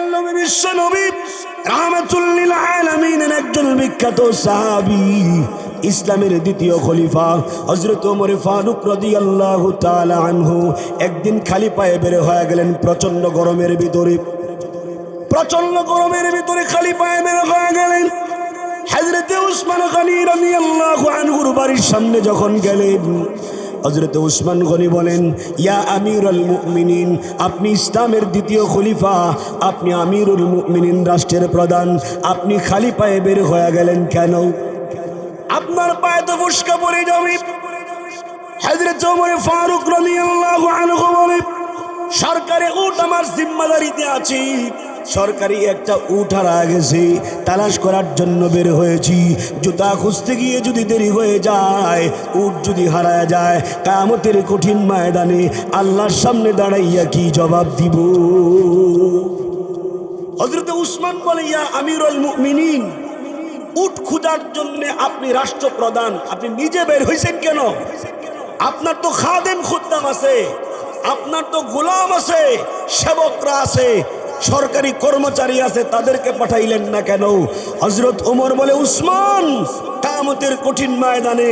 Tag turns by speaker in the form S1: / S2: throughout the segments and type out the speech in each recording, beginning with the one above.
S1: দয়াল নবী বিশ্ব নবী রাহমাতুল লিল আলামিনের একজন বিখ্যাত সাহাবী, ইসলামের দ্বিতীয় খলিফা হযরত ওমর ফারুক রাদিয়াল্লাহু তাআলা আনহু একদিন খালি পায়ে বের হয়ে গেলেন প্রচন্ড গরমের ভিতরে। খালি পায়ে বের হয়ে গেলেন। হযরত উসমান গনি রাদিয়াল্লাহু আনহুর বাড়ির সামনে যখন গেলেন, হযরত উসমান গনি বলেন, ইয়া আমিরুল মুমিনিন, আপনি ইসলামের দ্বিতীয় খলিফা, আপনি আমিরুল মুমিনিন, রাষ্ট্রের প্রধান, আপনি খালি পায়ে বের হয়ে গেলেন কেন? আপনার পায়ে তো ফুসকা পড়ে যাবে। হযরত ওমর ফারুক রাদিয়াল্লাহু আনহু বলেন, সরকারি উট আমার জিম্মাদারিতে আছে, সরকারি একটা উট হারা গেছে, তালাশ করার জন্য বের হয়েছি। জুতা খুঁজতে গিয়ে যদি দেরি হয়ে যায়, উট যদি হারায় যায়, কিয়ামতের কঠিন ময়দানে আল্লাহর সামনে দাঁড়াইয়া কি জবাব দিব? হযরত উসমান বলে, ইয়া আমিরুল মুমিনিন, উট খোঁজার জন্য আপনি রাষ্ট্রপ্রধান, আপনি নিজে বের হয়েছেন কেন? আপনার তো খাদেম খুদ্দাম আছে, আপনার তো গোলাম আছে, সেবকরা আছে, সরকারি কর্মচারী আছে, তাদেরকে পাঠাইলেন না কেন? হযরত ওমর বলে, উসমান, কিয়ামতের কঠিন ময়দানে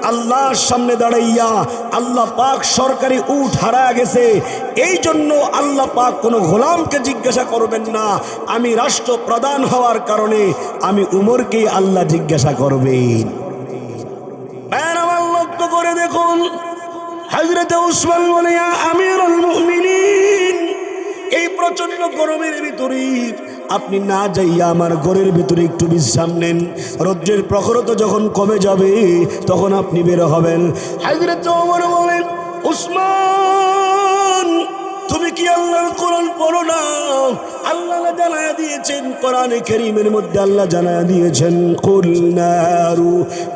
S1: আল্লাহর সামনে দাঁড়াইয়া আল্লাহ পাক সরকারি উট হারায় গেছে, এই জন্য আল্লাহ পাক কোনো গোলামকে জিজ্ঞাসা করবেন না, আমি রাষ্ট্রপ্রধান হওয়ার কারণে আমি উমরকেই আল্লাহ জিজ্ঞাসা করবেন। লক্ষ্য করে দেখুন, হযরত উসমান বলে, ইয়া আমিরুল মুমিনিন, এই প্রচন্ড গরমের ভিতরে আপনি না যাইয়া আমার ঘরের ভিতরে একটু বিশ্রাম নেন, রৌদ্রের প্রখরতা যখন কমে যাবে তখন আপনি বের হবেন। হযরত ওমর বলেন, উসমান, তুমি কি আল্লাহর কোরআন পড়ো না? আল্লাহ জানায়া দিয়েছেন, কোরআনে কারীমের মধ্যে আল্লাহ জানায়া দিয়েছেন, কুল নারু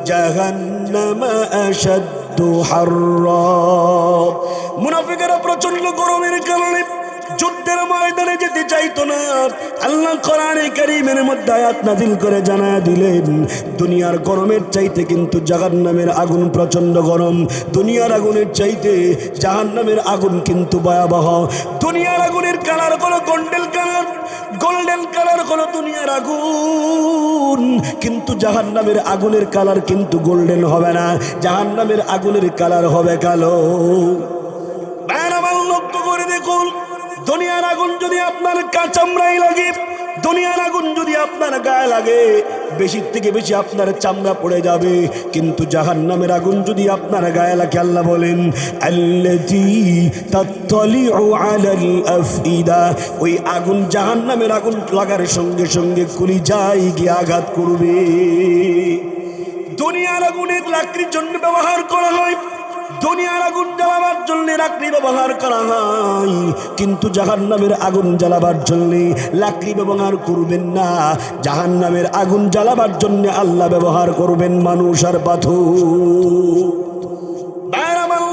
S1: জাহান্নামা আশাদ্দু হাররা। মুনাফিকেরা প্রচন্ড গরমের কারণে যুদ্ধের ময়দানে যেতে চাইতো না। আল্লাহ কোরআনে কারীমের মধ্যে আয়াত নাযিল করে জানায়া দিলেন, দুনিয়ার গরমের চাইতে কিন্তু জাহান্নামের আগুন প্রচন্ড গরম। দুনিয়ার আগুনের চাইতে জাহান্নামের আগুন কিন্তু ভয়াবহ। দুনিয়ার আগুনের কালার হলো গোল্ডেন কালার, গোল্ডেন কালার হলো দুনিয়ার আগুন, কিন্তু জাহান্নামের আগুনের কালার কিন্তু গোল্ডেন হবে না, জাহান্নামের আগুনের কালার হবে কালো। লক্ষ্য করে দেখুন, দুনিয়ার আগুন যদি আপনার চামড়ায় লাগে, দুনিয়ার আগুন যদি আপনার গায়ে লাগে, বেশির থেকে বেশি আপনার চামড়া পড়ে যাবে, কিন্তু জাহান্নামের আগুন যদি আপনার গায়ে লাগে, আল্লাহ বলেন, আল্লাতী তাত্তালিউ আলাল আফইদা, ওই আগুন, জাহান্নামের আগুন লাগার সঙ্গে সঙ্গে কলিজায় গিয়ে আঘাত করবে। দুনিয়ার আগুনের লাকড়ির জন্য ব্যবহার করা হয়, দুনিয়ার আগুন জ্বালাবার জন্য লাকড়ি ব্যবহার করা হয়, কিন্তু জাহান্নামের আগুন জ্বালাবার জন্য লাকড়ি ব্যবহার করবেন না। জাহান্নামের আগুন জ্বালাবার জন্য আল্লাহ ব্যবহার করবেন মানুষ আর পাথর।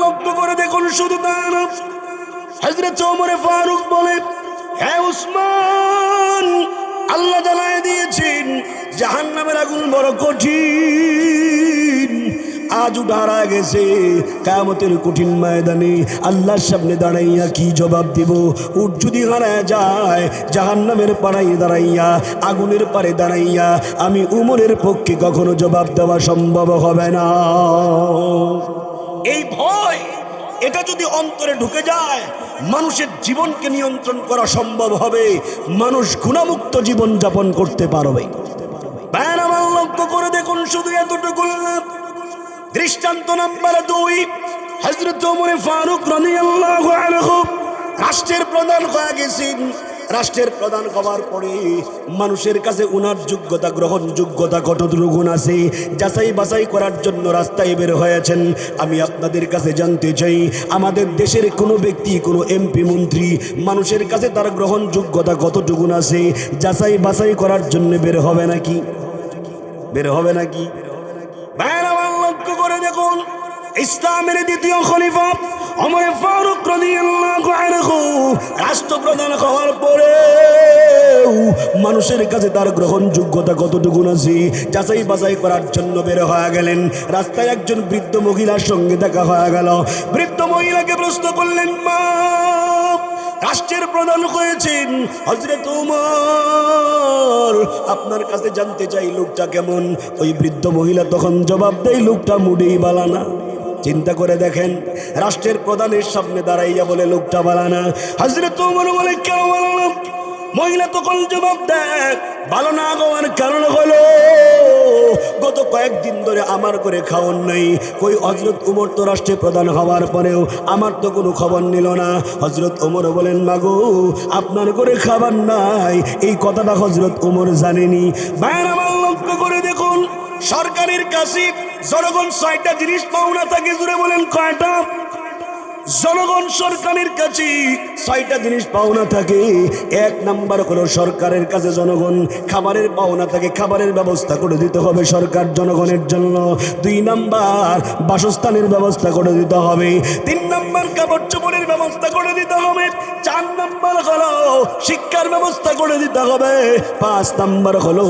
S1: লক্ষ্য করে দেখুন, শুধু তা না, হযরত ওমর ফারুক বলে, হে উসমান, আল্লাহ জানায় দিয়েছেন জাহান্নামের আগুন বড় কঠিন। আজ উঠারা গেছে, কিয়ামতের কঠিন ময়দানে আল্লাহর সামনে দাঁড়াইয়া কি জবাব দিব? উট যদি হারায় যায়, জাহান্নামের পাড়ায় দাঁড়াইয়া, আগুনের পারে দাঁড়াইয়া আমি উমরের পক্ষে কখনো জবাব দেওয়া সম্ভব হবে না। এই ভয়, এটা যদি অন্তরে ঢুকে যায়, মানুষের জীবনকে নিয়ন্ত্রণ করা সম্ভব হবে, মানুষ গুণামুক্ত জীবন যাপন করতে পারবে। লক্ষ্য করে দেখুন, শুধু এতটুকু দৃষ্টান্ত নাম্বার 2, হযরত ওমর ফারুক রাদিয়াল্লাহু আনহু রাষ্ট্রের প্রধান হয়ে গেছেন। রাষ্ট্রের প্রধান হওয়ার পরে মানুষের কাছে উনার যোগ্যতা, গ্রহণযোগ্যতা কতটুকু আছে যাচাই বাছাই করার জন্য রাস্তায় বের হয়েছেন। আমি আপনাদের কাছে জানতে চাই, আমাদের দেশের কোনো ব্যক্তি, কোনো এমপি, মন্ত্রী, মানুষের কাছে তার গ্রহণযোগ্যতা কতটুকু আছে যাচাই বাছাই করার জন্য বের হবে নাকি? বের হবে নাকি? লক্ষ্য করে দেখুন, ইসলামের দ্বিতীয় খলিফা ওমর ফারুক রাদিয়াল্লাহু আনহু রাষ্ট্রপ্রধান হওয়ার পরে মানুষের কাছে তার গ্রহণযোগ্যতা কতটুকু আছে যাচাই বাছাই করার জন্য বের হয়ে গেলেন। রাস্তায় একজন বৃদ্ধ মহিলার সঙ্গে দেখা হয়ে গেল। বৃদ্ধ মহিলাকে প্রশ্ন করলেন, মা, রাষ্ট্রের প্রধান হয়েছেন হযরত ওমর। আপনার কাছে জানতে চাই লোকটা কেমন? ওই বৃদ্ধ মহিলা তখন জবাব দেয়, লোকটা মুডেই বালানা। চিন্তা করে দেখেন, রাষ্ট্রের প্রধানের সামনে দাঁড়াইয়া বলে লোকটা বালানা। হযরত ওমর বলে, কেন বালানা? মহিলা তখন জবাব দেয়, ভালো না হওয়ার কারণ হলো গত কয়েকদিন ধরে আমার করে খাওয়ার নাই। কই হযরত ওমর তো রাষ্ট্রের প্রধান হওয়ার পরেও আমার তো কোনো খবর নিল না। হযরত ওমর বলেন, মাগো আপনার করে খাবার নাই, এই কথাটা হযরত ওমর জানেনি। ভাইয়ের আমার লক্ষ্য করে দেখুন, সরকারের কাছে জনগণ 6টা জিনিস পাওনা থাকে। জুড়ে বলেন কয়টা? জনগণ সরকারের কাছে 6টা জিনিস পাওনা থাকে। 1 নাম্বার হলো সরকারের কাছে জনগণ খাবারের পাওনা থাকে, খাবারের ব্যবস্থা করে দিতে হবে সরকার জনগণের জন্য। 2 নাম্বার বাসস্থানের ব্যবস্থা করে দিতে হবে। 3 নাম্বার কাপড় চোপড়ের ব্যবস্থা করে দিতে হবে। 4 নাম্বার হলো শিক্ষার ব্যবস্থা করে দিতে হবে। 5 নাম্বার হলো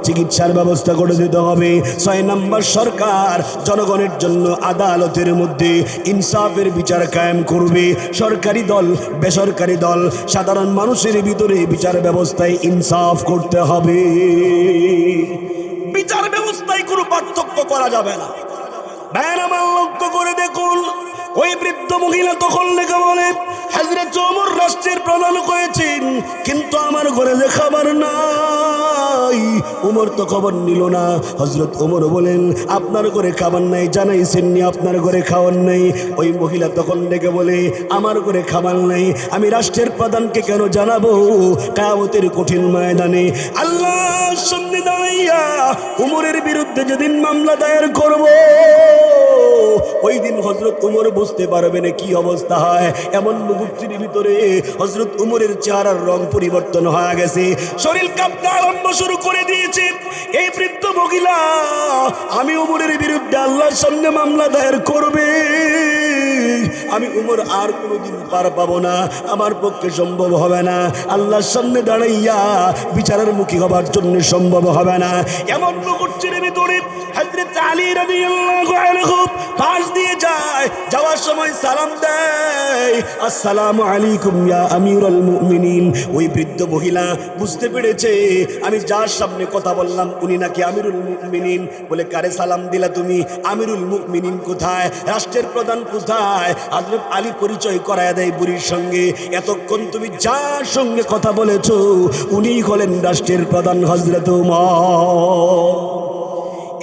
S1: চিকিৎসার ব্যবস্থা করে দিতে হবে। 6 নাম্বার সরকার জনগণের জন্য আদালতের মধ্যে ইনসাফের বিচার কায়েম করবে। সরকারি দল বেসরকারি দল সাধারণ মানুষের ভিতরে বিচার ব্যবস্থায় ইনসাফ করতে হবে। বিচার ব্যবস্থায় কোনো পার্থক্য করা যাবে না। ভাইয়েরা আমার লক্ষ্য করে দেখুন, ওই বৃদ্ধ মহিলা তখন লেখা বলে, হযরত ওমর রাষ্ট্রের প্রধান হয়েছেন কিন্তু আমার ঘরে যে খাবার নাই। ওমর তো খবর নিল না। হযরত ওমর বলেন, আপনার ঘরে খাবার নাই জানাইছেননি, আপনার ঘরে খাবার নাই। ওই মহিলা তখন ডেকে বলে, আমার ঘরে খাবার নাই আমি রাষ্ট্রের প্রধানকে কেন জানাবো? কিয়ামতের কঠিন ময়দানে আল্লাহর সামনে দাঁড়াইয়া ওমরের বিরুদ্ধে যেদিন মামলা দায়ের করব, ওই দিন হযরত ওমর বুঝতে পারবেন কি অবস্থা হয়। এমন মুহূর্তের ভিতরে হযরত ওমরের চেহারার রং পরিবর্তন হয়ে গেছে, শরীর কাঁপতে আরম্ভ শুরু করে দিয়েছে। এই বৃদ্ধ মহিলা আমি ওমরের বিরুদ্ধে আল্লাহর সামনে মামলা দায়ের করবে, আমি ওমর আর কোনোদিন পার পাবো না, আমার পক্ষে সম্ভব হবে না। আল্লাহর সামনে দাঁড়াইয়া বিচারের মুখী হবার জন্য সম্ভব হবে না। এমন মুহূর্তের ভিতরে হযরত আলী রাদিয়াল্লাহু আনহু পাশ দিয়ে যায়, যাওয়ার সময় সালাম দেয়, আসসালামু আলাইকুম ইয়া আমিরুল মুমিনিন। ওই বৃদ্ধ মহিলা বুঝতে পেরেছে আমি যার সামনে কথা বললাম উনি নাকি আমিরুল মুমিনিন। বলে, কারে সালাম দিলা তুমি? আমিরুল মুমিনিন কোথায়? রাষ্ট্রের প্রধান কোথায়? হযরত আলী পরিচয় করায় দেয় বুড়ির সঙ্গে। এতক্ষণ তুমি যার সঙ্গে কথা বলেছো উনিই হলেন রাষ্ট্রের প্রধান হযরত ওমর।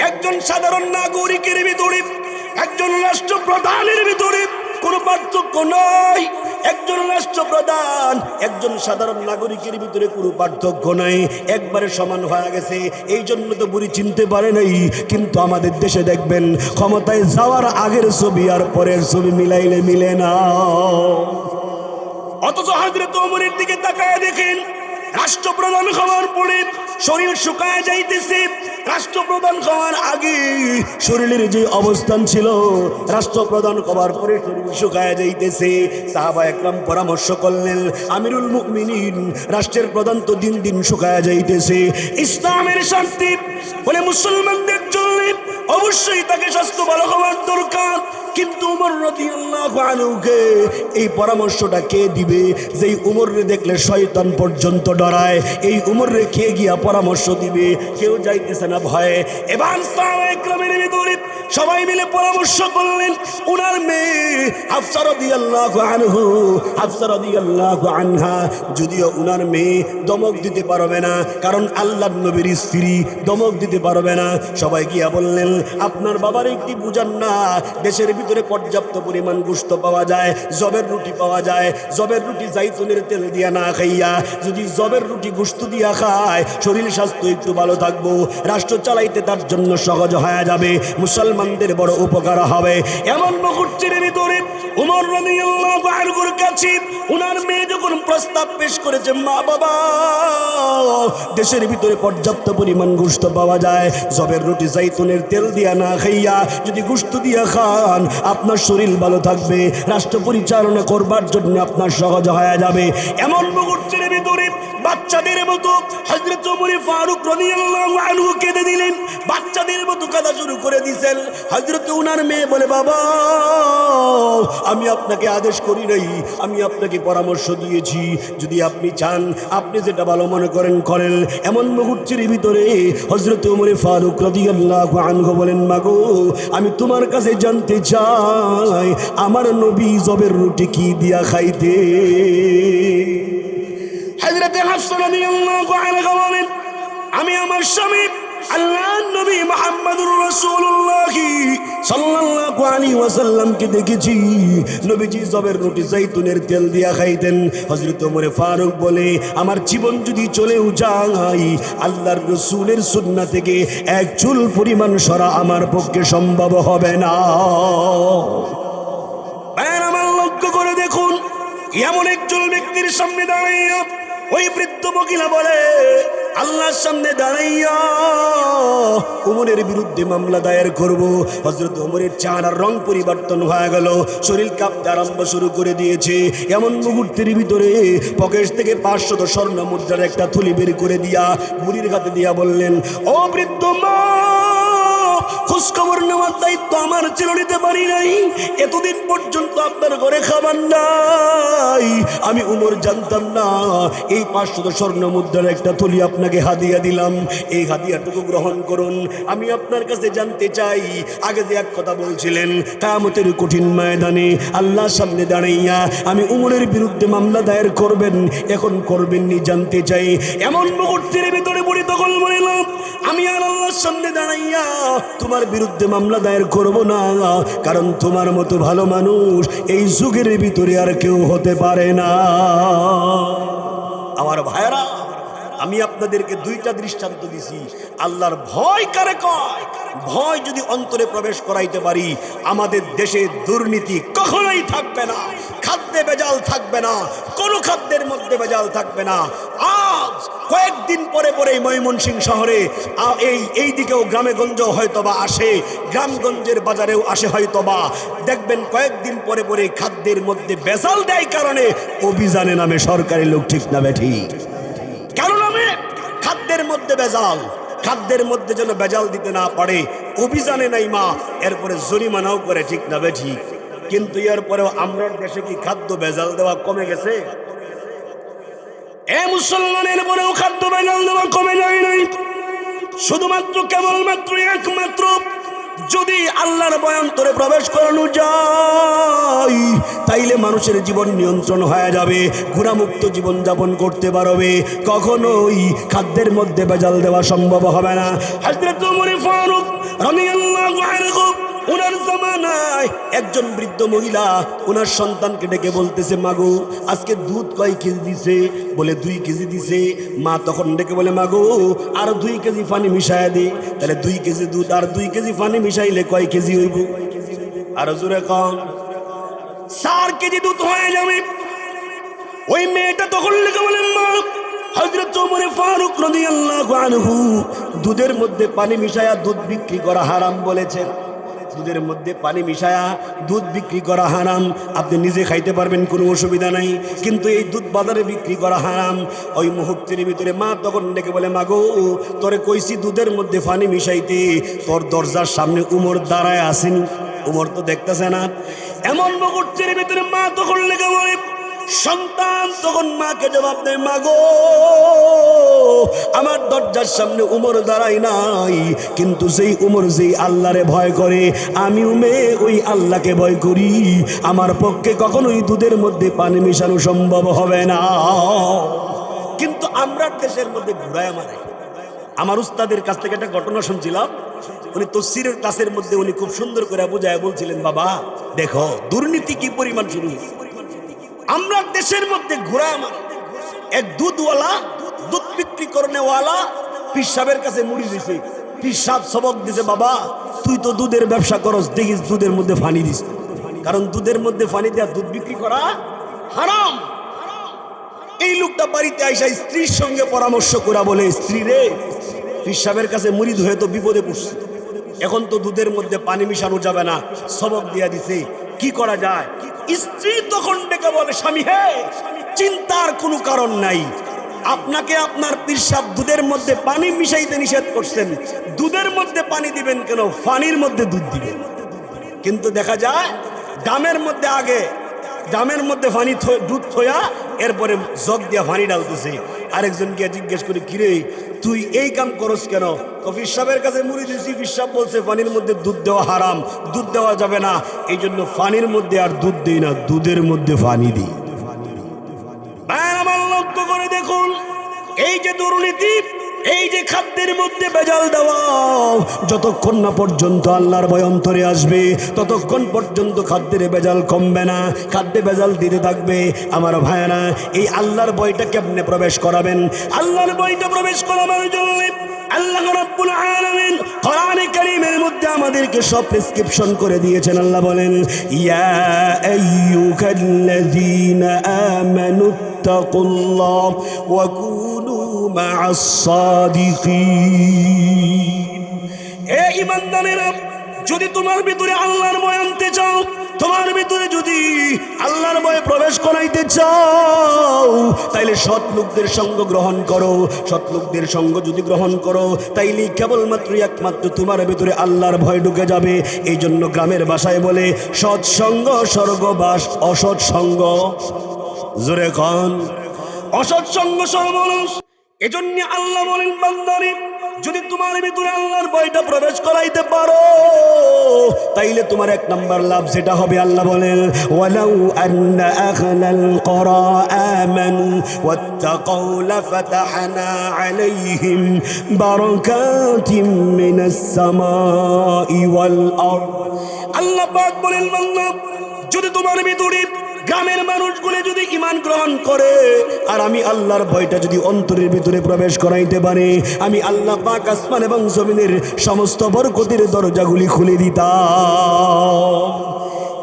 S1: একজন সাধারণ নাগরিকের ভিতরে একজন রাষ্ট্রপ্রধানের ভিতরে কোনো পার্থক্য নাই। একজন রাষ্ট্রপ্রধান একজন সাধারণ নাগরিকের ভিতরে কোনো পার্থক্য নাই, একবারে সমান হয়ে গেছে। এই জন্য তো বুড়ি চিনতে পারে নাই। কিন্তু আমাদের দেশে দেখবেন ক্ষমতায় যাওয়ার আগের ছবি আর পরের ছবি মিলাইলে মিলে না। অথচ হযরত ওমরের দিকে তাকায় দেখেন, রাষ্ট্রপ্রধান হওয়ার পরে শরীর শুকায় যাইতেছে। রাষ্ট্রপ্রধান হওয়ার আগে শরীরের যে অবস্থান ছিল, রাষ্ট্রপ্রধান হওয়ার পরে শরীর শুকায় যাইতেছে। সাহাবা একরাম পরামর্শ করলেন, আমিরুল মুমিনিন রাষ্ট্রের প্রধান তো দিন দিন শুকায় যাইতেছে, ইসলামের শান্তি বলে মুসলমানদের জন্য অবশ্যই তাকে স্বাস্থ্য ভালো হওয়ার দরকার। কিন্তু ওমর রাদিয়াল্লাহু আনহুকে এই পরামর্শটা কে দিবে? যেই ওমররে দেখলে শয়তান পর্যন্ত ডরায়, এই ওমররে কে গিয়া পরামর্শ দিবে? কেউ যাইতেছে না ভয়ে। এবার সাহাবায়ে কেরামের ভিতরে সবাই মিলে পরামর্শ করলেন, ওনার মেয়ে হাফসা রাদিয়াল্লাহু আনহু, হাফসা রাদিয়াল্লাহু আনহা, যদিও ওনার মেয়ে দমক দিতে পারবে না, কারণ আল্লাহর নবীর স্ত্রী, দমক দিতে পারবে না। সবাই গিয়া বললেন, আপনার বাবার একটি বুঝান না, দেশের ভিতরে পর্যাপ্ত পরিমাণ গোশত পাওয়া যায়, জবের রুটি পাওয়া যায়, জবের রুটি জাইতুনের তেল দিয়া না খাইয়া যদি জবের রুটি গোশত দিয়া খায় শরীর স্বাস্থ্য একটু ভালো থাকবো, রাষ্ট্র চালাইতে তার জন্য সহজ হয়ে যাবে, মুসলমানদের বড় উপকার হবে। এমন মুহূর্তের ভিতরে ওমর রাদিয়াল্লাহু আনহুর কাছে ওনার মেয়ে যখন প্রস্তাব পেশ করেছে, মা বাবা দেশের ভিতরে পর্যাপ্ত পরিমাণ গোশত পাওয়া যায়, জবের রুটি জাইতুনের তেল দিয়া না খাইয়া যদি গোশত দিয়া খান আপনার শরীর ভালো থাকবে, রাষ্ট্র পরিচালনা করবার জন্য আপনার সহজ হয়ে যাবে। এমন মুহূর্তের ভিতরে বাচ্চাদের মতো হযরত ওমর ফারুক রাদিয়াল্লাহু আনহু কেঁদে দিলেন, বাচ্চাদের মতো কাঁদা শুরু করে দিয়েছেন। হযরত উনার মেয়ে বলে, বাবা আমি আপনাকে আদেশ করি নাই, আমি আপনাকে পরামর্শ দিয়েছি, যদি আপনি চান আপনি যেটা ভালো মনে করেন করেন। এমন মুহূর্তের ভিতরে হযরত ওমর ফারুক রাদিয়াল্লাহু আনহু বলেন, মাগো আমি তোমার কাছে জানতে চাই আমার নবী জবের রুটি কি দিয়া খাইতে? হযরতে হাফসা রাদিয়াল্লাহু আনহা বলেন, আমি আমার স্বামী আল্লাহর নবী মুহাম্মদুর রাসূলুল্লাহ সাল্লাল্লাহু আলাইহি ওয়াসাল্লামকে দেখেছি নবীজি জবের রুটি জাইতুনের তেল দিয়া খাইতেন। হযরত ওমর ফারুক বলে, আমার জীবন যদি চলেও যায় আল্লাহর রাসূলের সুন্নাহ থেকে এক চুল পরিমাণ সরা আমার পক্ষে সম্ভব হবে না। আমার লক্ষ্য করে দেখুন, এমন একজন ব্যক্তির সামনে দাঁড়াইয়া ওই বৃদ্ধ মহিলা বলে, আল্লাহর সামনে দাঁড়াইয়া ওমরের বিরুদ্ধে মামলা দায়ের করব। হযরত ওমরের চেহারার রং পরিবর্তন হয়ে গেল, শরীর কাঁপতে আরম্ভ শুরু করে দিয়েছে। এমন মুহূর্তের ভিতরে পকেট থেকে 500 স্বর্ণ মুদ্রার একটা থলি বের করে দিয়া বুড়ির হাতে দিয়া বললেন, ও বৃদ্ধ মা, খোঁজখবর নেওয়ার দায়িত্ব আমার ছিল, নিতে পারি নাই, এতদিন পর্যন্ত আপনার ঘরে খাবার নাই, আমি উমর জানতাম না। এই 500 স্বর্ণ মুদ্রার একটা থলি আপনাকে হাদিয়া দিলাম, এই হাদিয়াটুকু গ্রহণ করুন। আমি আপনার কাছে জানতে চাই, আগে যে এক কথা বলছিলেন কিয়ামতের কঠিন ময়দানে আল্লাহর সামনে দাঁড়াইয়া আমি উমরের বিরুদ্ধে মামলা দায়ের করবেন, এখন করবেননি জানতে চাই। এমন মুহূর্তের ভিতরে বুড়ি তখন বললাম, আমি আর আল্লাহর সামনে দাঁড়াইয়া তোমার বিরুদ্ধে মামলা দায়ের করব না, কারণ তোমার মতো ভালো মানুষ এই যুগের ভিতরে আর কেউ হতে পারে না। আমার ভাইরা, আমি আপনাদেরকে 2টা দৃষ্টান্ত দিছি। আল্লাহর ভয় কারে কয়? ভয় যদি অন্তরে প্রবেশ করাইতে পারি, আমাদের দেশে দুর্নীতি কখনোই থাকবে না, খাদ্যে ভেজাল থাকবে না, কোনো খাদ্যের মধ্যে ভেজাল থাকবে না। আজ কয়েকদিন পরে পরেই ময়মনসিংহ শহরে এই দিকেও গ্রামে গঞ্জেও হয়তোবা আসে, গ্রামগঞ্জের বাজারেও আসে হয়তোবা, দেখবেন কয়েকদিন পরে পরে খাদ্যের মধ্যে ভেজাল দেয় কারণে অভিযানে নামে সরকারি লোক, ঠিক না বেঠি? কারণ আমি খাদ্যের মধ্যে ভেজাল, খাদ্যের মধ্যে যেন ভেজাল দিতে না পারে অভিযানে নাই মা, এরপরে জরিমানাও করে, ঠিক না বেঠি? কিন্তু এরপরেও আমরা দেশে কি খাদ্য ভেজাল দেওয়া কমে গেছে? এ মুসলমানের পরেও খাদ্য ভেজাল দেওয়া কমে যায় নাই, শুধুমাত্র কেবলমাত্র একমাত্র যদি আল্লাহর ভয় অন্তরে প্রবেশ করানো যায়, তাইলে মানুষের জীবন নিয়ন্ত্রণ হয়ে যাবে, গুনাহমুক্ত জীবন যাপন করতে পারবে, কখনোই খাদ্যের মধ্যে ভেজাল দেওয়া সম্ভব হবে না। হযরত ওমর ফারুক রাদিয়াল্লাহু আনহু ওনার জামানায় একজন বৃদ্ধ মহিলা ওনার সন্তানকে ডেকে বলতেছে, মাগো আজকে দুধ কয় কেজি দিছে? বলে 2 কেজি দিছে। মা তখন ডেকে বলে, মাগো আর 2 কেজি পানি মিশায় দে। তাহলে 2 কেজি দুধ আর 2 কেজি পানি মিশাইলে কয় কেজি হইব? আর জোরে কম, 4 কেজি দুধ হয়ে যাবে। ওই মেয়েটা তখন লেগে বলেন, মা হযরত ওমর ফারুক রাদিয়াল্লাহু আনহু দুধের মধ্যে পানি মিশায়া দুধ বিক্রি করা হারাম বলেছেন। দুধের মধ্যে পানি মিশায়া দুধ বিক্রি করা হারাম, আপনি নিজে খাইতে পারবেন, কোনো অসুবিধা নাই, কিন্তু এই দুধ বাজারে বিক্রি করা হারাম। ওই মুহূর্তের ভিতরে মা তখন ডেকে বলে, মাগো তোরে কইছি দুধের মধ্যে পানি মিশাইতে, তোর দরজার সামনে উমর দাঁড়ায় আছেন, উমর তো দেখতেছে না। এমন মুহূর্তের ভিতরে মা তখন লেগে বলে, সন্তান তখন মাকে জবাব দেয়, মাগো আমার দরজার সামনে উমর দাঁড়ায় নাই, কিন্তু সেই উমর যেই আল্লাহরে ভয় করে, আমিও মেয়ে ওই আল্লাহকে ভয় করি, আমার পক্ষে কখনোই দুধের মধ্যে পানি মেশানো সম্ভব হবে না। কিন্তু আমরা দেশের মধ্যে ঘুরায় মারে। আমার উস্তাদের কাছ থেকে একটা ঘটনা শুনছিলাম, উনি তাফসীরের ক্লাসের মধ্যে উনি খুব সুন্দর করে বুঝায় বলছিলেন, বাবা দেখো দুর্নীতি কি পরিমাণ শুরু হয়েছে। আমরা দেশের মধ্যে ঘুরায় মারে। এক দুধওয়ালা, দুধ বিক্রি করনেওয়ালা পীর সাহেবের কাছে মুড়ি দিছে। পীর সাহেব সবক দিছে, বাবা তুই তো দুধের ব্যবসা করস, দেখিস দুধের মধ্যে পানি দিস, কারণ দুধের মধ্যে পানি দেওয়া দুধ বিক্রি করা হারাম। এই লোকটা বাড়িতে আইসা স্ত্রীর সঙ্গে পরামর্শ করা বলে, স্ত্রী রে, পীর সাহেবের কাছে মুরিদ হয়ে তো বিপদে পড়ছে, এখন তো দুধের মধ্যে পানি মিশানো যাবে না, সবক দিয়া দিছে, কি করা যায়? স্ত্রী তখন ডেকে বলে, স্বামী হে, চিন্তার কোনো কারণ নাই, আপনাকে আপনার পীর সাহেব দুধের মধ্যে পানি মিশাইতে নিষেধ করছেন, দুধের মধ্যে পানি দিবেন কেন, পানির মধ্যে দুধ দিবেন। কিন্তু দেখা যায় ডামের মধ্যে আগে ডামের মধ্যে পানি দুধ থয়া এরপরে জগ দিয়া পানি ডালতেছে। আরেকজনকে জিজ্ঞেস করি, কিরে তুই এই কাম করস কেন? পীর সাহেবের কাছে মুড়ি দিয়েছি, পীর সাহেব বলছে পানির মধ্যে দুধ দেওয়া হারাম, দুধ দেওয়া যাবে না, এই জন্য পানির মধ্যে আর দুধ দিই না, দুধের মধ্যে পানি দিই। আমার লক্ষ্য করে দেখুন, এই যে দুর্নীতি, এই যে খাদ্যের মধ্যে ভেজাল দেওয়া, যতক্ষণ না পর্যন্ত আল্লাহর ভয় অন্তরে আসবে ততক্ষণ পর্যন্ত খাদ্যের ভেজাল কমবে না, খাদ্যে ভেজাল দিতে থাকবে। আমার ভাইয়েরা, এই আল্লাহর ভয়টা কেমনে প্রবেশ করাবেন? আল্লাহর ভয়টা প্রবেশ করাবার জন্য আল্লাহ রাব্বুল আলামিন কোরআনে কারীমের মধ্যে আমাদেরকে সব প্রেসক্রিপশন করে দিয়েছেন। আল্লাহ বলেন, ইয়া আইয়ুহাল্লাযীনা আমানু তাকুল্লাহ ওয়া কুনু মা'আস সাদিকিন। হে ঈমানদারেরা, যদি তোমার ভিতরে আল্লাহর ভয় আনতে চাও, তোমার ভিতরে যদি আল্লাহর ভয় প্রবেশ করাইতে চাও, তাইলে সৎ লোকদের সঙ্গ গ্রহণ করো। সৎ লোকদের সঙ্গ যদি গ্রহণ করো, তাইলে কেবলমাত্র একমাত্র তোমার ভিতরে আল্লাহর ভয় ঢুকে যাবে। এই জন্য গ্রামের ভাষায় বলে, সৎসঙ্গ স্বর্গবাস, অসৎ সঙ্গ, জোরে কন, অসৎ সঙ্গ সর্বনাশ। এজন্য আল্লাহ বলেন, বান্দারে, যদি তোমার ভিতরে আল্লাহর ভয়টা প্রবেশ করাইতে পারো, তাইলে তোমার এক নাম্বার লাভ যেটা হবে, আল্লাহ বলেন, ওয়ালাউ আন্না আহলাল কুরা আমানু ওয়াত্তাকাউ লাফাতাহনা আলাইহিম বারাকাতিম মিনাস সামাই ওয়াল আরদ। আল্লাহ পাক বলেন, বান্দা, যদি তোমার ভিতরে গ্রামের মানুষগুলো যদি ঈমান গ্রহণ করে আর আমি আল্লাহর ভয়টা যদি অন্তরের ভিতরে প্রবেশ করাইতে পারে, আমি আল্লাহ পাক আসমান এবং জমিনের সমস্ত বরকতের দরজাগুলি খুলে দিতাম।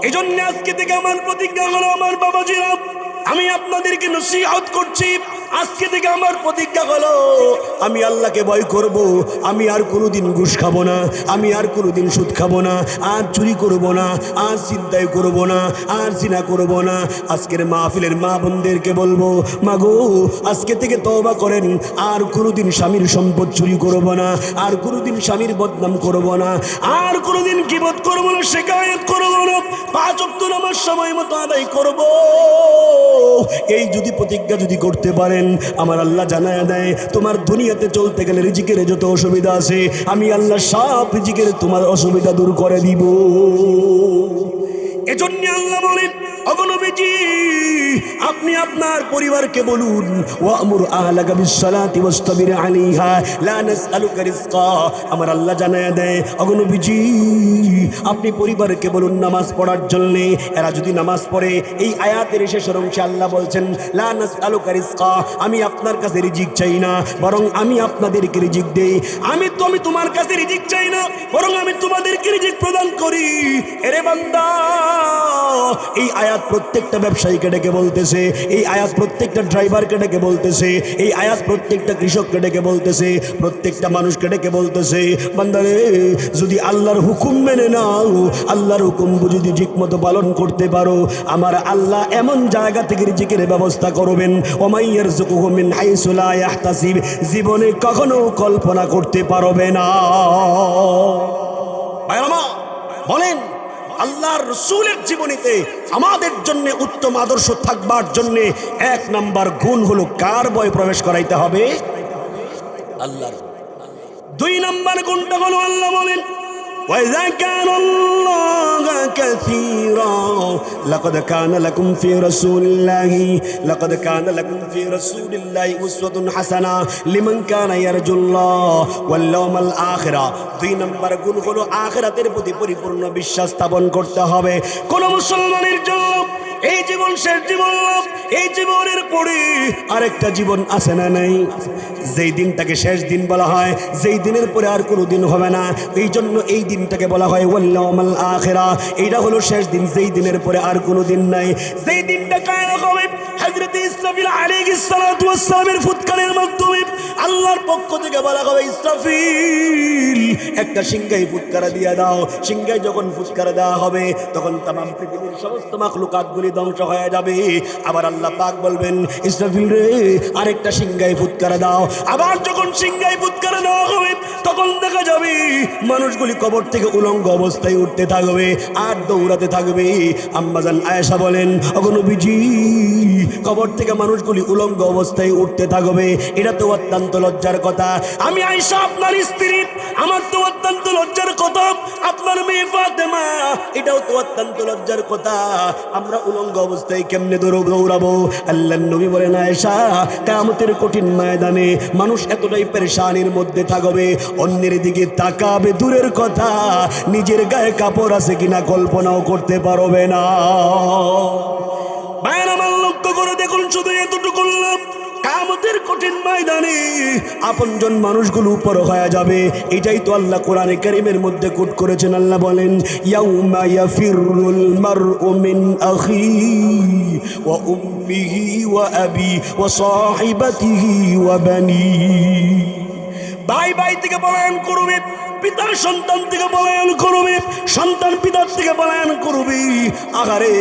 S1: এজন্য আজকে থেকে আমার প্রতিজ্ঞা হলো, আমার বাবাজিরা, আমি আপনাদেরকে নসিহত করছি, আজকে থেকে আমার প্রতিজ্ঞা হলো, আমি আল্লাহকে ভয় করব, আমি আর কোনোদিন ঘুষ খাবো না, আমি আর কোনোদিন সুদ খাবো না, আর চুরি করব না, আর চিন্তাই করব না, আর জিনা করব না। আজকের মাহফিলের মা বোনদেরকে বলবো, মাগো, আজকে থেকে তওবা করেন, আর কোনোদিন স্বামীর সম্পদ চুরি করব না, আর কোনোদিন স্বামীর বদনাম করব না, আর কোনোদিন গীবত করব না, শিকায়ত করব না, 5 ওয়াক্ত নামাজ সময় মতো আদায় করব। এই যদি প্রতিজ্ঞা যদি করতে পারেন, আমার আল্লাহ জানায়া দেয়, তোমার দুনিয়াতে চলতে গেলে রিজিকের যত অসুবিধা আছে, আমি আল্লাহ সব রিজিকের তোমার অসুবিধা দূর করে দিব। এজন্য আল্লাহ বলেন, ওগো নবীজি, আপনি আপনার পরিবারকে বলুন, ওয়ামুর আহলাকা বিসসালাতি ওয়াসতাবির আলাইহা লা নাসআলুকা রিজকা। আমার আল্লাহ জানায়া দেয়, ওগো নবীজি, আপনি পরিবারকে বলুন নামাজ পড়ার জন্য। এরা যদি নামাজ পড়ে, এই আয়াতের শেষের অংশে আল্লাহ বলছেন, লা নাসআলুকা রিজকা, আমি আপনার কাছে রিজিক চাই না, বরং আমি আপনাদেরকে রিজিক দেই। আমি তোমার কাছে রিজিক চাই না, বরং আমি তোমাদেরকে রিজিক প্রদান করি। এরে বান্দা, এই আয়াত প্রত্যেকটা ব্যবসায়ীকে ডেকে বলতেছে, এই আয়াত প্রত্যেকটা ড্রাইভারকে ডেকে বলতেছে, এই আয়াত প্রত্যেকটা কৃষককে ডেকে বলতেছে, প্রত্যেকটা মানুষকে ডেকে বলতেছে, বান্দারে, যদি আল্লাহর হুকুম মেনে নাও, আল্লাহর হুকুম যদি ঠিক মতো পালন করতে পারো, আমার আল্লাহ এমন জায়গা থেকে রিজিকের ব্যবস্থা করবেন, ওমাই ইয়ারযুকুহু মিন হাইসু লা ইয়াহতাসিব, জীবনে কখনো কল্পনা করতে পারবে না। ভাইরা বলেন, আল্লাহর রাসূলের জীবনীতে আমাদের জন্য উত্তম আদর্শ থাকবার জন্য 1 নাম্বার গুণ হলো কার ভয় প্রবেশ করাইতে হবে? আল্লাহর। 2 নাম্বার গুণটা হলো, আল্লাহ বলেন, وَذَكَرَ اللَّهَ كَثِيرًا لَقَدْ كَانَ لَكُمْ فِي رَسُولِ اللَّهِ أُسْوَةٌ حَسَنَةٌ لِمَنْ كَانَ يَرْجُو اللَّهَ وَالْيَوْمَ الْآخِرَ। 2 নম্বর গুণ হলো আখিরাতের প্রতি পরিপূর্ণ বিশ্বাস স্থাপন করতে হবে। কোন মুসলমানের জন্য এই জীবন শেষ জীবন, এই জীবনের পরে আরেকটা জীবন আছে না নাই? যেই দিনটাকে শেষ দিন বলা হয়, যেই দিনের পরে আর কোনো দিন হবে না, এই জন্য এই দিনটাকে বলা হয় ওয়াল ইয়াউমুল আখিরা। এইটা হলো শেষ দিন, যেই দিনের পরে আর কোনো দিন নাই। যেই দিনটা কায়েম হবে, হযরত ইসরাফিল আলাইহিস সালাতু ওয়াস সালামের ফুৎকারের মাধ্যমে আল্লাহর পক্ষ থেকে বলা হবে, ইসরাফিল একটা সিংহাই ফুৎকার দিয়ে দাও। সিংহাই যখন ফুৎকার দেওয়া হবে তখন तमाम পৃথিবীর সমস্ত মাখলুকাতগুলি ধ্বংস হয়ে যাবে। আবার আল্লাহ পাক বলবেন, ইসরাফিল রে আরেকটা সিংহাই ফুৎকার দাও। আবার যখন সিংহাই ফুৎকার দেওয়া হবে তখন দেখা যাবে মানুষগুলি কবর থেকে উলঙ্গ অবস্থায় উঠতে থাকবে আর দৌড়াতে থাকবে। আম্মাজান আয়েশা বলেন, ওগো নবীজি, কবর থেকে মানুষগুলি উলঙ্গ অবস্থায় উঠতে থাকবে, এটা তো অত্যন্ত লজ্জার কথা। আমি আয়েশা আপনার স্ত্রী, আমার তো অত্যন্ত লজ্জার কথা। আপনার মেয়ে ফাতেমা, এটাও তো অত্যন্ত লজ্জার কথা। আমরা উলঙ্গ অবস্থায় কেমনে দৌড়াবো? আল্লাহর নবী বলেন, আয়েশা, কিয়ামতের কঠিন ময়দানে মানুষ এতটাই পেরেশানির মধ্যে থাকবে, অন্যের দিকে তাকাবে দূরের কথা, নিজের গায়ে কাপড় আছে কিনা কল্পনাও করতে পারবে না। ভাইয়ের আমার লক্ষ্য করে দেখুন, শুধু এতটুকু বললাম, কিয়ামতের কঠিন ময়দানে আপনজন মানুষগুলো উপর হয়ে যাবে। এটাই তো আল্লাহ কোরআনে কারীমের মধ্যে কোট করেছেন। আল্লাহ বলেন, ইয়াউমা ইয়াফিরুল মারউ মিন আখিহি ওয়া উম্মিহি ওয়া আবি ওয়া সাহিবাতিহি ওয়া বানিহি। ভাই ভাই থেকে পলায়ন করবে, পিতা সন্তান থেকে পলায়ন করবে, সন্তান পিতার থেকে পলায়ন করবে। আহারে,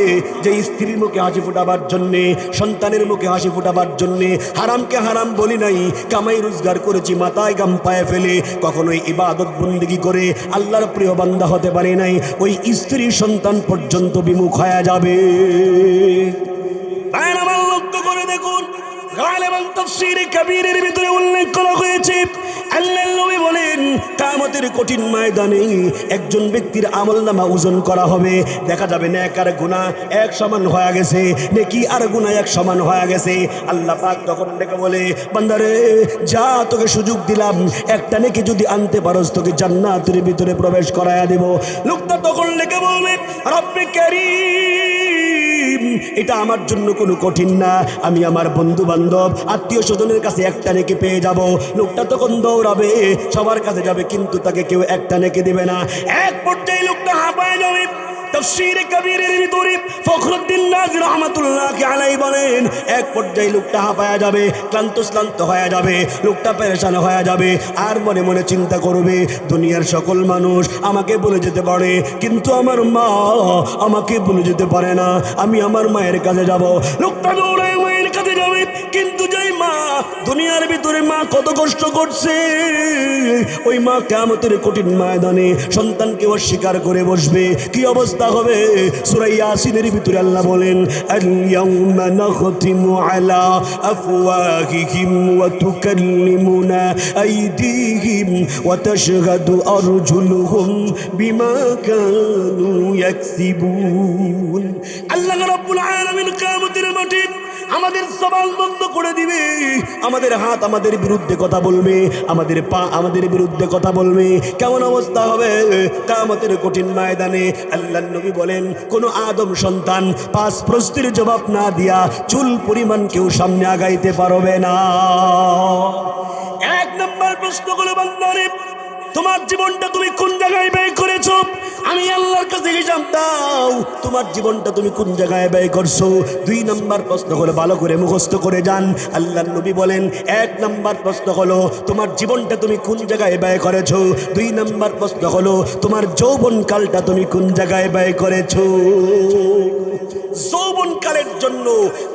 S1: যে স্ত্রীর মুখে হাসি ফোটাবার জন্যে, সন্তানের মুখে হাসি ফোটাবার জন্যে হারামকে হারাম বলি নাই, কামাই রোজগার করেছি মাথায় গাম পায়ে ফেলে, কখনোই ইবাদত বন্দেগী করে আল্লাহর প্রিয় বান্দা হতে পারে নাই, ওই স্ত্রী সন্তান পর্যন্ত বিমুখ হয়ে যাবে। আমার লক্ষ্য করে দেখুন, গালিবান তাফসীরে কাবীরের ভিতরে উল্লেখ করা হয়েছে, আল্লাহর নবী বলেন, কিয়ামতের কঠিন ময়দানে একজন ব্যক্তির আমলনামা ওজন করা হবে। দেখা যাবে নেক আর গুনাহ এক সমান হয়ে গেছে, নেকি আর গুনাহ এক সমান হয়ে গেছে। আল্লাহ পাক তখন ডেকে বলে, বান্দারে যা, তোকে সুযোগ দিলাম, একটা নেকি যদি আনতে পারোস তোকে জান্নাতের ভিতরে প্রবেশ করায়া দেব। লোকটা তখন ডেকে বলবে, রব্বে কারীম, এটা আমার জন্য কোনো কঠিন না, আমি আমার বন্ধু বান্ধব আত্মীয় স্বজনের কাছে একটা নেকি পেয়ে যাব। লোকটা তখন দৌড়াবে, সবার কাছে যাবে, কিন্তু তাকে কেউ একটা নেকি দিবে না। এক পর্যায়ে লোকটা হাঁপায় যাবে। তাফসীরে কাবীরের ভিতরে ফখরুদ্দীন রাজি রাহমাতুল্লাহি আলাইহি বলেন, এক পর্যায়ে লোকটা হাঁপায়া যাবে, ক্লান্ত হয়ে যাবে, লোকটা পেরেশান হয়ে যাবে, আর মনে মনে চিন্তা করবে, দুনিয়ার সকল মানুষ আমাকে বলে যেতে পারে, কিন্তু আমার মা আমাকে বলে যেতে পারে না, আমি আমার মায়ের কাছে যাব। লোকটা দৌড়ায় মায়ের কাছে যাবে, কিন্তু যেই মা, দুনিয়ার ভিতরে মা কত কষ্ট করছে, ওই মা কিয়ামতের কঠিন ময়দানে সন্তানকে অস্বীকার করে বসবে। কি অবস্থা হবে? সূরা ইয়াসিনের ভিতরে আল্লাহ বলেন, আল-ইয়াউমা নাখতিমু আলা আফওয়াহিহিম ওয়া তুকাল্লিমুনা আইদিহিম ওয়া তাশহাদু আরজুলুহুম বিমা কানু ইয়াকসিবুন। আল্লাহ রাব্বুল আলামিন কিয়ামতের মাঠে আমাদের জবান বন্ধ করে দিবে, আমাদের হাত আমাদের বিরুদ্ধে কথা বলবে, আমাদের পা আমাদের বিরুদ্ধে কথা বলবে। কেমন অবস্থা হবে কিয়ামতের কঠিন ময়দানে? আল্লাহর নবী বলেন, কোন আদম সন্তান 5 প্রশ্নের জবাব না দিয়া চুল পরিমাণ কেউ সামনে আগাইতে পারবে না। 1 নম্বর প্রশ্ন হলো, বান্দারে তোমার জীবনটা তুমি কোন জায়গায় ব্যয় করেছো? আমি আল্লাহর কাছে হিসাব দাও, তোমার জীবনটা তুমি কোন জায়গায় ব্যয় করছো। 2 নম্বর প্রশ্ন হলো, ভালো করে মুখস্থ করে যান। আল্লাহর নবী বলেন, 1 নম্বর প্রশ্ন হলো তোমার জীবনটা তুমি কোন জায়গায় ব্যয় করেছো। 2 নম্বর প্রশ্ন হলো তোমার যৌবনকালটা তুমি কোন জায়গায় ব্যয় করেছো। যৌবনকালের জন্য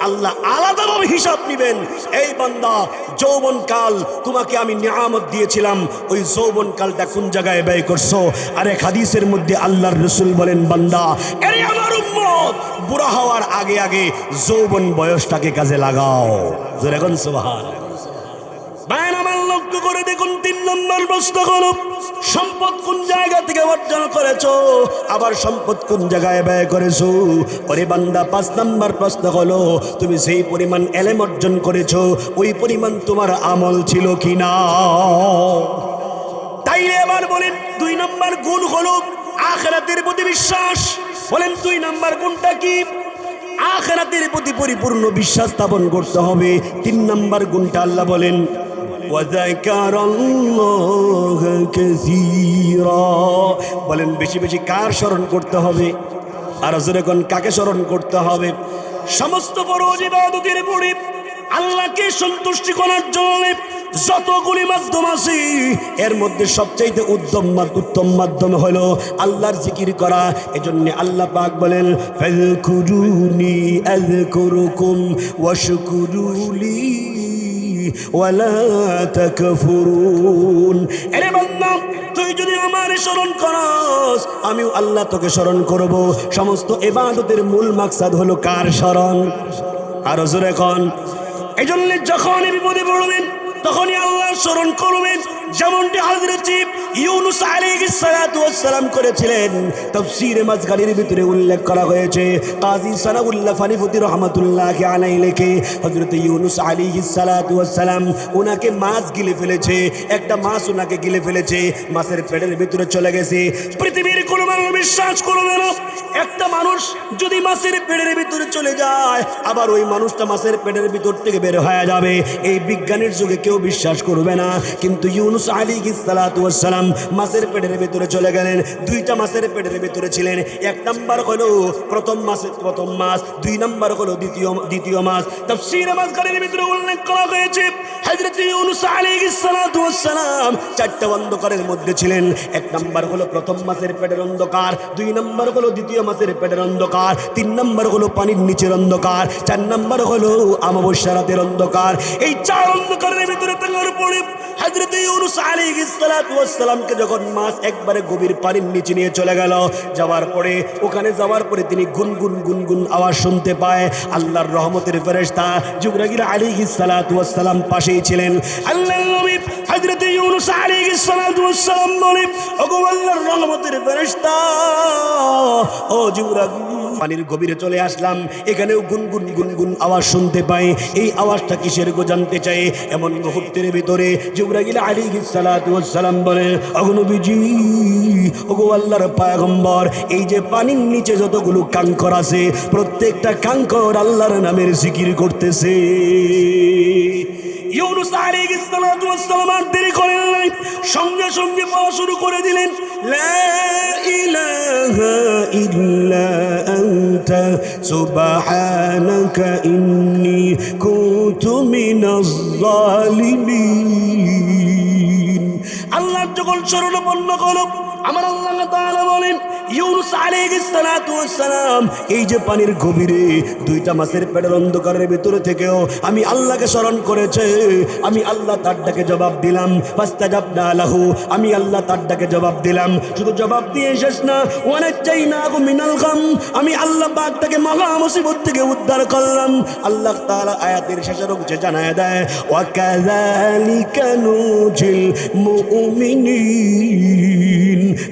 S1: আল্লাহ আলাদাভাবে হিসাব নেবেন। এই বান্দা, যৌবনকাল তোমাকে আমি নিয়ামত দিয়েছিলাম, ওই যৌবনকালটা কোন জায়গায় ব্যয় করছো। আর এক হাদিসের মধ্যে আল্লাহর রাসূল বলেন, বান্দা, আরে আমার উম্মত, বুড়া হওয়ার আগে আগে যৌবন বয়সটাকে কাজে লাগাও। জোরে বলুন সুবহানাল্লাহ। ভাই আমার লক্ষ্য করে দেখুন, 3 নম্বর প্রশ্ন হলো সম্পদ কোন জায়গা থেকে অর্জন করেছো, আবার সম্পদ কোন জায়গায় ব্যয় করেছো। ওরে বান্দা, 5 নম্বর প্রশ্ন হলো তুমি সেই পরিমাণ ইলম অর্জন করেছো, ওই পরিমাণ তোমার আমল ছিল কিনা। তাই এবার বলেন 2 নম্বর গুণ হলো আখিরাতের প্রতি বিশ্বাস। বলেন 2 নম্বর গুণটা কি? আখিরাতের প্রতি পরিপূর্ণ বিশ্বাস স্থাপন করতে হবে। 3 নম্বর গুণটা আল্লাহ বলেন, ওয়াযাকারাল্লাহা কাসীরা। বলেন বেশি বেশি কার স্মরণ করতে হবে? আর যখন কাকে স্মরণ করতে হবে? সমস্ত ফরজ ইবাদতের পরে আল্লাহকে সন্তুষ্টি করার জন্য যতগুলি মাধ্যম আছে এর মধ্যে সবচাইতে উত্তম মাধ্যম হলো আল্লাহর জিকির করা। এজন্য আল্লাহ পাক বলেন ফাযকুরুনি আযকুরুকুম ওয়াশকুরুলি ওয়ালা তাকফুরুন। আরে বান্দা, তুই যদি আমার স্মরণ করস আমিও আল্লাহ তোকে স্মরণ করব। সমস্ত ইবাদতের মূল মাকসাদ হলো কার স্মরণ? আরো জোরে কোন। এই জন্য যখন বিপদে পড়বেন তখনই আল্লাহ স্মরণ করবেন, যেমনটি হযরত ইউনূস আলাইহিস সালাতু ওয়াস সালাম করেছিলেন। তাফসীরে মাযগারির ভিতরে উল্লেখ করা হয়েছে, কাজী সানাউল্লাহ ফানিফুতি রাহমাতুল্লাহি আলাইহি লেখে হযরত ইউনূস আলাইহিস সালাতু ওয়াস সালাম ওনাকে মাছ গিলে ফেলেছে, একটা মাছ ওনাকে গিলে ফেলেছে, মাছের পেটের ভিতরে চলে গেছে। পৃথিবীর কোনো মানুষ বিশ্বাস করবে না একটা মানুষ যদি মাছের পেটের ভিতরে চলে যায় আবার ওই মানুষটা মাছের পেটের ভিতর থেকে বের হয়ে যাবে। এই বিজ্ঞানের যুগে কেউ বিশ্বাস করবে না, কিন্তু ইউনূস আলাইহিস সালাতু ওয়াস সালাম মাছের পেটের ভিতরে চলে গেলেন। দুইটা মাছের পেটের ভিতরে ছিলেন, এক নাম্বার হলো প্রথম মাছ, দুই নাম্বার হলো দ্বিতীয় মাছ। তাফসীরে মাযগারির ভিতরে উল্লেখ করা হয়েছে হযরত ইউনূস আলাইহিস সালাতু ওয়াস সালাম চারটা অন্ধকারের মধ্যে ছিলেন। এক নাম্বার হলো প্রথম মাছের পেটের অন্ধকার, দুই নাম্বার হলো দ্বিতীয় মাছের পেটের অন্ধকার, তিন নাম্বার হলো পানির নিচের অন্ধকার, চার নাম্বার হলো অমাবস্যা রাতের অন্ধকার। এই চার অন্ধকারের ভিতরে থাকার পরে হযরত ইউনূস আলাইহিস সালাতু ওয়াস সালামকে যখন মাছ একবারে গভীর পানির নিচে নিয়ে চলে গেল, ওখানে যাওয়ার পরে তিনি গুনগুন গুনগুন আওয়াজ শুনতে পায়। আল্লাহর রহমতের ফেরেশতা জিবরাইল আলাইহিস সালাতু ওয়াস সালাম পাশেই ছিলেন। আল্লাহর নবী হযরত ইউনূস আলাইহিস সালাতু ওয়াস সালাম বলে, ওগো আল্লাহর রহমতের ফেরেশতা, ও জিবরাইল, পানির গভীরে চলে আসলাম, এখানেও গুনগুন গুনগুন আওয়াজ শুনতে পাই, এই আওয়াজটা কিসের গো জানতে চাই। এমন মুহূর্তের ভিতরে জিবরাইল আলাইহিস সালাতু ওয়াস সালাম বলে, ওগো নবীজি, ওগো আল্লাহর পয়গম্বর, এই যে পানির নিচে যতগুলো কাঙ্কর আছে প্রত্যেকটা কাঙ্কর আল্লাহর নামের জিকির করতেছে। ইউনূস আলাইহিস সালাতু ওয়াস সালাম আর দেরি করেন নাই, সঙ্গে সঙ্গে বলা শুরু করে দিলেন, লা ইলাহা ইল্লা আনতা সুবহানাকা ইন্নী কুনতু মিনাজ জালিমিন। আল্লাহ যখন শরণাপন্ন করো, আমার আল্লাহ তাআলা বলেন, ইউনূস আলাইহিস সালাতু ওয়াস সালাম এই যে পানির গভীরে দুইটা মাছের পেটের অন্ধকারের ভিতরে থেকেও আমি আল্লাহকে স্মরণ করেছে, আমি আল্লাহ তার ডাকে জবাব দিলাম। ফাস্তাজাবনা লাহু, আমি আল্লাহ তার ডাকে জবাব দিলাম। শুধু জবাব দিয়ে শেষ না, ওয়ানাজ্জাইনাহু মিনাল গাম, আমি আল্লাহ পাক তাকে মহা মুসিবত থেকে উদ্ধার করলাম। আল্লাহ তাআলা আয়াতের শেষের অংশে জানায় দেয়, ওয়া কাযালিকা নুজিল মুমিনিন।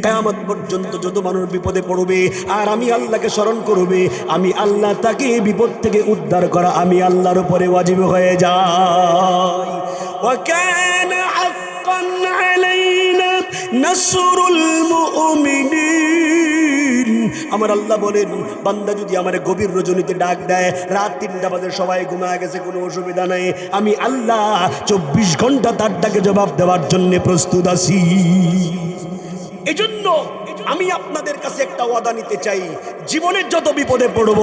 S1: কিয়ামত পর্যন্ত যত মানুষ বিপদে পড়বে আর আমি আল্লাহকে স্মরণ করবে, আমি আল্লাহ তাকে বিপদ থেকে উদ্ধার করা আমি আল্লাহর উপরে ওয়াজিব হয়ে যায়। ওয়া কানা হাক্কান আলাইনা নাসরুল মুমিনিন। আমার আল্লাহ বলেন, বান্দা যদি আমার গভীর রজনীতে ডাক দেয়, রাত 3টা বাজে সবাই ঘুমায় গেছে, কোনো অসুবিধা নাই, আমি আল্লাহ 24 ঘন্টা তার ডাকে জবাব দেওয়ার জন্য প্রস্তুত আছি। এজন্য আমি আপনাদের কাছে একটা ওয়াদা নিতে চাই, জীবনের যত বিপদে পড়ব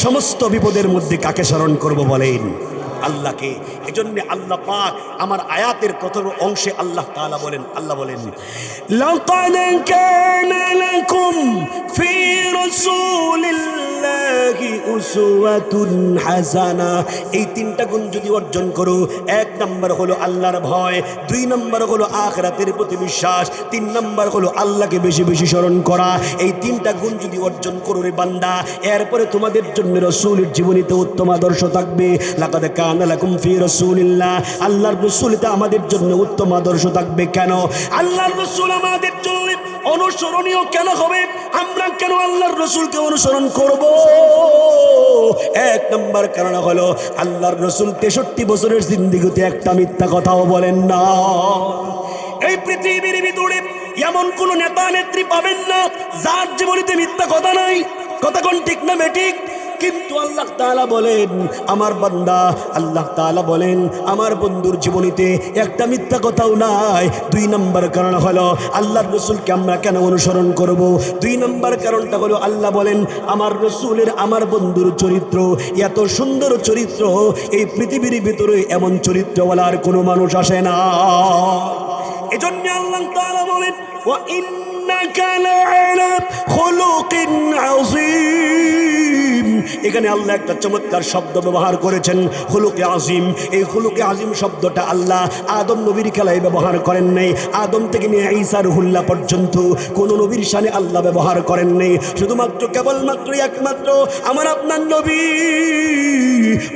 S1: সমস্ত বিপদের মধ্যে কাকে স্মরণ করব বলেন? আল্লাহকে। এজন্য আল্লাহ পাক আমার আয়াতের প্রথম অংশে আল্লাহ তাআলা বলেন, আল্লাহ বলেন, লাকাদ কানা লাকুম ফি রাসূলিল্লাহি উসওয়াতুন হাসানা। এই 3টা গুণ যদি অর্জন করো, 1 নাম্বার হলো আল্লাহর ভয়, 2 নাম্বার হলো আখিরাতের প্রতি বিশ্বাস, 3 নাম্বার হলো আল্লাহকে বেশি বেশি স্মরণ করা। এই 3টা গুণ যদি অর্জন করো রে বান্দা, এরপরে তোমাদের জন্য রাসূলের জীবনীতে উত্তম আদর্শ থাকবে। লাকাদ কানা লাকুম ফি রাসূলিল্লাহ, আল্লাহর রাসূলতে আমাদের জন্য উত্তম আদর্শ থাকবে। কেন আল্লাহর রাসূল আমাদের জন্য অনুসরণীয় কেন হবে? আমরা কেন আল্লাহর রাসূলকে অনুসরণ করব? 1 নম্বর কারণ হলো আল্লাহর রাসূল 63 বছরের জিন্দেগিতে একটা মিথ্যা কথাও বলেন না। এই পৃথিবীর ভিতরে এমন কোন নেতা নেত্রী পাবেন না যার জীবনীতে মিথ্যা কথা নাই। কথা কোন ঠিক না বেঠিক? কিন্তু আল্লাহ তাআলা বলেন আমার বান্দা, আল্লাহ তাআলা বলেন আমার বন্ধুর জীবনীতে একটা মিথ্যা কথাও নাই। 2 নম্বর কারণ হলো আল্লাহর রাসূলকে আমরা কেন অনুসরণ করব? 2 নম্বর কারণটা হলো আল্লাহ বলেন আমার রাসূলের আমার বন্ধুর চরিত্র এত সুন্দর চরিত্র, এই পৃথিবীর ভিতরে এমন চরিত্রওয়ালা আর কোনো মানুষ আসে না। এজন্য আল্লাহ তাআলা বলেন ওয়া ইন্নাকা লা'আলা খুলুকিন আযীম। এখানে আল্লাহ একটা চমৎকার শব্দ ব্যবহার করেছেন, খুলুকে আজিম। এই খুলুকে আজিম শব্দটা আল্লাহ আদম নবীর খেলায় ব্যবহার করেন নাই। আদম থেকে নিয়ে ঈসা রুহুল্লাহ পর্যন্ত কোন নবীর শানে আল্লাহ ব্যবহার করেন নাই। শুধুমাত্র কেবলমাত্র একমাত্র আমার আপনার নবী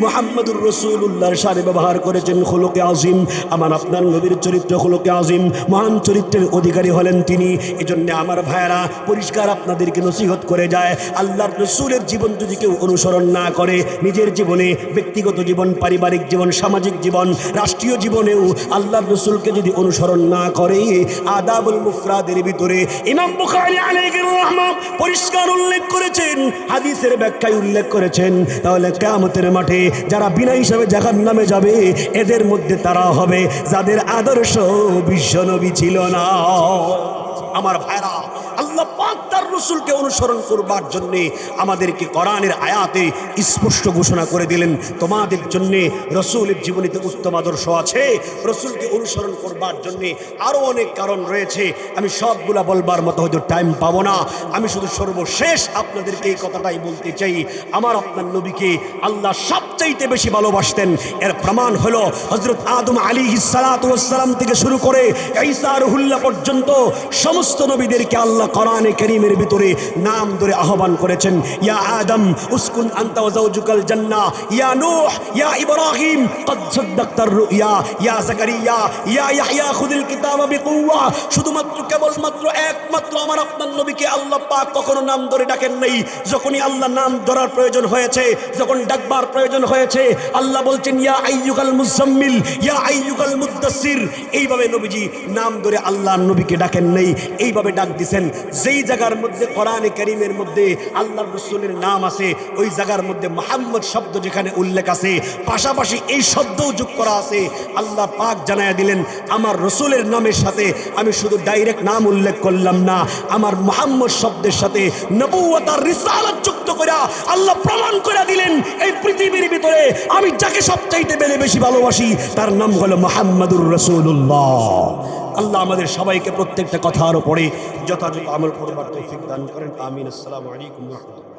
S1: মুহাম্মদুর রাসূলুল্লাহর শানে ব্যবহার করেছেন খুলুকে আজিম। আমার আপনার নবীর চরিত্র খুলুকে আজিম, মহান চরিত্রের অধিকারী হলেন তিনি। এজন্য আমার ভাইয়েরা পরিষ্কার আপনাদেরকে নসিহত করে যায়, আল্লাহর রাসূলের জীবন যদি কেউ অনুসরণ না করে, নিজের জীবনে, ব্যক্তিগত জীবন, পারিবারিক জীবন, সামাজিক জীবন, রাষ্ট্রীয় জীবনেও আল্লাহর রাসূলকে যদি অনুসরণ না করে, আদাবুল মুফরাদের ভিতরে ইমাম বুখারী আলাইহির রাহমাহ পরিষ্কার উল্লেখ করেছেন, হাদিসের ব্যাখ্যায় উল্লেখ করেছেন, তাহলে কিয়ামতের মাঠে যারা বিনা হিসাবে জাহান্নামে যাবে এদের মধ্যে তারা হবে যাদের আদর্শ বিশ্বনবী ছিল না। আমার ভাইরা, আল্লাহ পাক তার রাসূলকে অনুসরণ করবার জন্য আমাদেরকে কোরআনের আয়াতে স্পষ্ট ঘোষণা করে দিলেন, তোমাদের জন্য রাসূলের জীবনীতে উত্তম আদর্শ আছে। রাসূলকে অনুসরণ করবার জন্য আরো অনেক কারণ রয়েছে, আমি সবগুলা বলবার মতো হয়তো টাইম পাবো না। আমি শুধু সর্বশেষ আপনাদেরকে এই কথাটাই বলতে চাই, আমার আপনার নবীকে আল্লাহ সবচাইতে বেশি ভালোবাসতেন। এর প্রমাণ হলো হযরত আদম আলাইহিস সালাতু ওয়াস সালাম থেকে শুরু করে ঈসা রুহুল্লাহ পর্যন্ত সমস্ত নবীদেরকে আল্লাহ কোরআনে কারীমের ভিতরে নাম ধরে আহ্বান করেছেন। ইয়া আদম উসকুন আনতা ওয়া যাওজুকাল জান্নাহ, ইয়া নূহ, ইয়া ইব্রাহিম ক্বাদ সাদ্দাকতার রুইয়া, ইয়া যাকারিয়া, ইয়া ইয়াহইয়া খুযিল কিতাবা বিকুওয়া। শুধুমাত্র কেবলমাত্র একমাত্র আমার আপনার নবীকে আল্লাহ পাক কখনো নাম ধরে ডাকেন নাই। যখনই আল্লাহ নাম ধরার প্রয়োজন হয়েছে, যখন ডাকবার প্রয়োজন হয়েছে, আল্লাহ বলছেন ইয়া আইয়ুহাল মুজাম্মিল, ইয়া আইয়ুহাল মুদ্দাসসির। এইভাবে নবীজি নাম ধরে আল্লাহর নবীকে ডাকেন নাই, এইভাবে ডাক দিছেন। যেই জায়গার মধ্যে কোরআনে কারীমের মধ্যে আল্লাহর রাসূলের নাম আছে, ওই জায়গার মধ্যে মুহাম্মদ শব্দ যেখানে উল্লেখ আছে, পাশাপাশি এই শব্দও যোগ করা আছে। আল্লাহ পাক জানায়া দিলেন আমার রাসূলের নামের সাথে আমি শুধু ডাইরেক্ট নাম উল্লেখ করলাম না, আমার মুহাম্মদ শব্দের সাথে নবুয়ত আর রিসালাত যুক্ত করে আল্লাহ প্রমাণ করে দিলেন এই পৃথিবীর ভিতরে আমি যাকে সবচাইতে বেশি ভালোবাসি তার নাম হলো মুহাম্মাদুর রাসূলুল্লাহ। আল্লাহ আমাদের সবাইকে প্রত্যেকটা কথার উপরে যথাযথ আমল করবার তৌফিক দান করেন। আমিন। আসসালামু আলাইকুম ওয়া রাহমাতুল্লাহ।